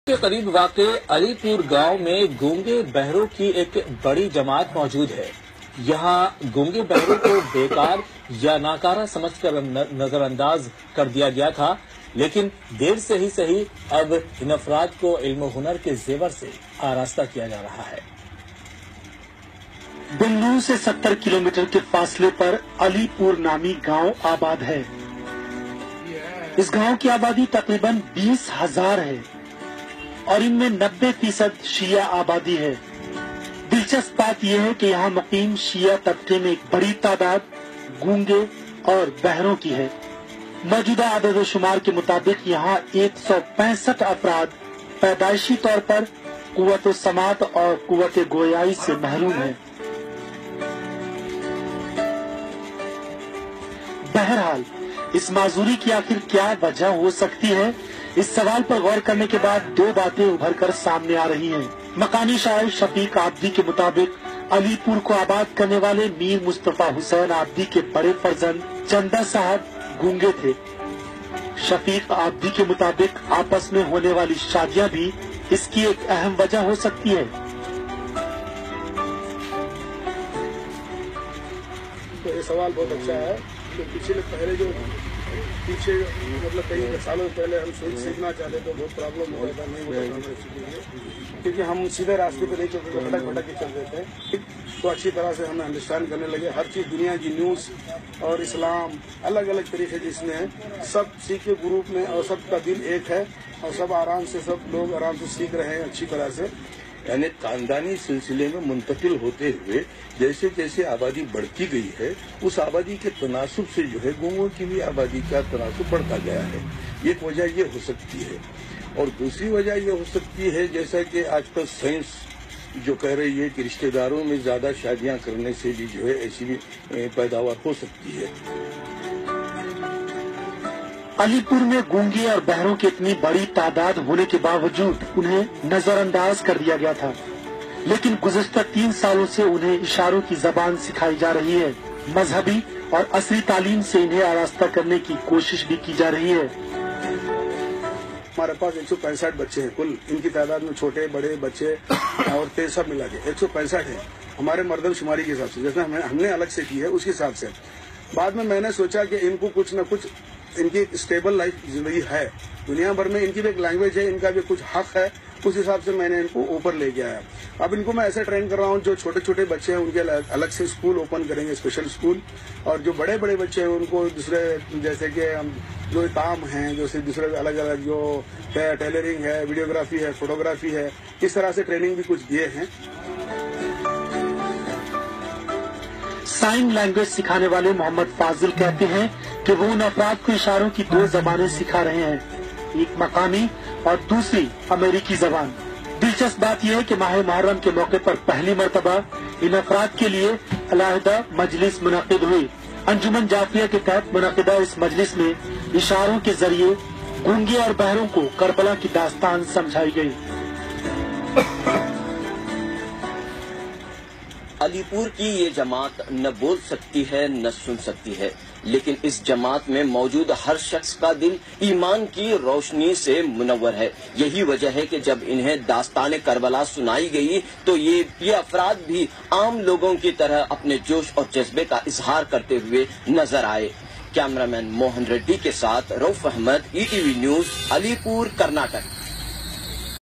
के करीब वाक़े अलीपुर गांव में गूंगे बहरों की एक बड़ी जमात मौजूद है। यहां गूंगे बहरों को बेकार या नाकारा समझकर नजरअंदाज कर दिया गया था, लेकिन देर से ही सही अब इन अफराद को इल्म हुनर के जेवर से आरास्ता किया जा रहा है। बेंगलुरु से 70 किलोमीटर के फासले पर अलीपुर नामी गांव आबाद है। इस गांव की आबादी तकरीबन 20,000 है और इनमें 90% शिया आबादी है। दिलचस्प बात यह है कि यहाँ मुकीम शिया तबके में एक बड़ी तादाद गूंगे और बहरों की है। मौजूदा आदद-ओ-शुमार के मुताबिक यहाँ 165 अफराद पैदाइशी तौर पर कुव्वत-ओ-समात और कुव्वत-ए-गोयाई से महरूम है। बहरहाल इस माजूरी की आखिर क्या वजह हो सकती है, इस सवाल पर गौर करने के बाद दो बातें उभर कर सामने आ रही हैं। मकानी शायर शफीक आब्दी के मुताबिक अलीपुर को आबाद करने वाले मीर मुस्तफा हुसैन आब्दी के बड़े फर्जंद चंदा साहब गूंगे थे। शफीक आब्दी के मुताबिक आपस में होने वाली शादियां भी इसकी एक अहम वजह हो सकती है। तो ये सवाल बहुत अच्छा है। तो पीछे मतलब कई सालों पहले हम सीखना चाहते तो बहुत प्रॉब्लम हो जाता, नहीं होता, क्योंकि हम सीधे रास्ते पे नहीं चलते थे, भटक भटक के चल रहे थे। तो अच्छी तरह से हमें अंडरस्टैंड करने लगे हर चीज, दुनिया की न्यूज और इस्लाम अलग अलग तरीके जिसमें है, सब सीख के ग्रुप में और सबका दिल एक है और सब आराम से सब लोग आराम से सीख रहे हैं अच्छी तरह से। यानी खानदानी सिलसिले में मुंतकिल होते हुए जैसे जैसे आबादी बढ़ती गई है, उस आबादी के तनासुब से जो है गूंगों की भी आबादी का तनासुब बढ़ता गया है। एक वजह ये हो सकती है और दूसरी वजह ये हो सकती है जैसा कि आजकल साइंस जो कह रही है कि रिश्तेदारों में ज्यादा शादियां करने से भी जो है ऐसी भी पैदावार हो सकती है। अलीपुर में गूंगे और बहरों की इतनी बड़ी तादाद होने के बावजूद उन्हें नजरअंदाज कर दिया गया था, लेकिन गुज़श्ता 3 सालों से उन्हें इशारों की जबान सिखाई जा रही है। मजहबी और असली तालीम से इन्हें आरास्ता करने की कोशिश भी की जा रही है। हमारे पास 165 बच्चे हैं कुल, इनकी तादाद में छोटे बड़े बच्चे औरतें सब मिला के 165 है हमारे मर्दमशुमारी के हिसाब से, जैसे हमने अलग से की है उसके हिसाब से। बाद में मैंने सोचा कि इनको कुछ न कुछ इनकी स्टेबल लाइफ जिंदगी है, दुनिया भर में इनकी भी एक लैंग्वेज है, इनका भी कुछ हक है, उस हिसाब से मैंने इनको ऊपर ले गया है। अब इनको मैं ऐसे ट्रेन कर रहा हूँ, जो छोटे छोटे बच्चे हैं उनके अलग से स्कूल ओपन करेंगे, स्पेशल स्कूल, और जो बड़े बड़े बच्चे हैं उनको दूसरे जैसे कि जो काम हैं, जो दूसरे अलग अलग जो टेलरिंग है, वीडियोग्राफी है, फोटोग्राफी है, इस तरह से ट्रेनिंग भी कुछ दिए हैं। साइन लैंग्वेज सिखाने वाले मोहम्मद फाजिल कहते हैं कि वो उन अफराद को इशारों की 2 जबानें सिखा रहे हैं, एक मकामी और दूसरी अमेरिकी जबान। दिलचस्प बात यह है कि माह मुहर्रम के मौके पर पहली मर्तबा इन अफराद के लिए अलहदा मजलिस मुनक़िद हुई। अंजुमन जाफिया के तहत मुनक़िदा इस मजलिस में इशारों के जरिए गूंगे और बहरों को करबला की दास्तान समझाई गई। अलीपुर की ये जमात न बोल सकती है न सुन सकती है, लेकिन इस जमात में मौजूद हर शख्स का दिल ईमान की रोशनी से मुनव्वर है। यही वजह है कि जब इन्हें दास्तान करबला सुनाई गई तो ये अफराद भी आम लोगों की तरह अपने जोश और जज्बे का इजहार करते हुए नजर आए। कैमरामैन मोहन रेड्डी के साथ रऊफ अहमद, ETV न्यूज, अलीपुर, कर्नाटक।